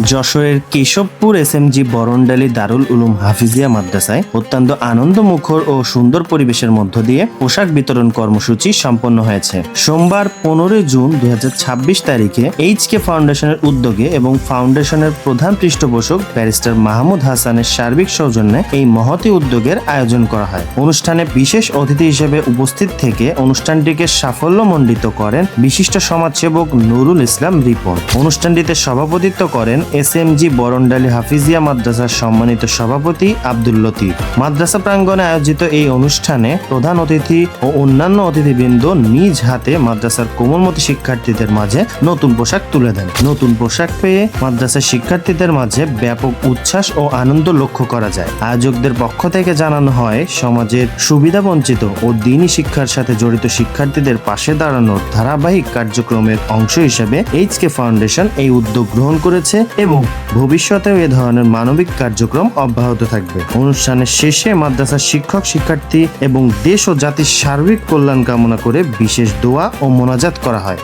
যশোরের কেশবপুর এসএমজি বরণডালী দারুল উলুম হাফিজিয়া মাদ্রাসায় অত্যন্ত আনন্দমুখর ও সুন্দর পরিবেশের মধ্য দিয়ে পোশাক বিতরণ কর্মসূচি সম্পন্ন হয়েছে। সোমবার 15 জুন 2026 তারিখে এইচকে ফাউন্ডেশনের উদ্যোগে এবং ফাউন্ডেশনের প্রধান পৃষ্ঠপোষক ব্যারিস্টার মাহমুদ হাসানের সার্বিক সৌজন্যে এই মহতী উদ্যোগের আয়োজন করা হয়। অনুষ্ঠানে বিশেষ অতিথি হিসেবে উপস্থিত থেকে অনুষ্ঠানটিকে সাফল্যমণ্ডিত করেন বিশিষ্ট সমাজসেবক নুরুল ইসলাম রিপন। অনুষ্ঠানটিতে সভাপতিত্ব করেন এসএমজি বরণডালী হাফিজিয়া মাদ্রাসার সম্মানিত সভাপতি আব্দুল লতিফ। মাদ্রাসা প্রাঙ্গণে আয়োজিত এই অনুষ্ঠানে প্রধান অতিথি ও অন্যান্য অতিথিবৃন্দ নিজ হাতে মাদ্রাসার কোমলমতি শিক্ষার্থীদের মাঝে নতুন পোশাক তুলে দেন। নতুন পোশাক পেয়ে মাদ্রাসার শিক্ষার্থীদের মাঝে ব্যাপক উচ্ছ্বাস ও আনন্দ লক্ষ্য করা যায়। আয়োজকদের পক্ষ থেকে জানানো হয়, সমাজের সুবিধাবঞ্চিত ও দ্বীনি শিক্ষার সাথে জড়িত শিক্ষার্থীদের পাশে দাঁড়ানোর ধারাবাহিক কার্যক্রমের অংশ হিসেবে এইচকে ফাউন্ডেশন এই উদ্যোগ গ্রহণ করেছে এবং ভবিষ্যতেও এ ধরনের মানবিক কার্যক্রম অব্যাহত থাকবে। অনুষ্ঠানের শেষে মাদ্রাসার শিক্ষক শিক্ষার্থী এবং দেশ ও জাতির সার্বিক কল্যাণ কামনা করে বিশেষ দোয়া ও মোনাজাত করা হয়।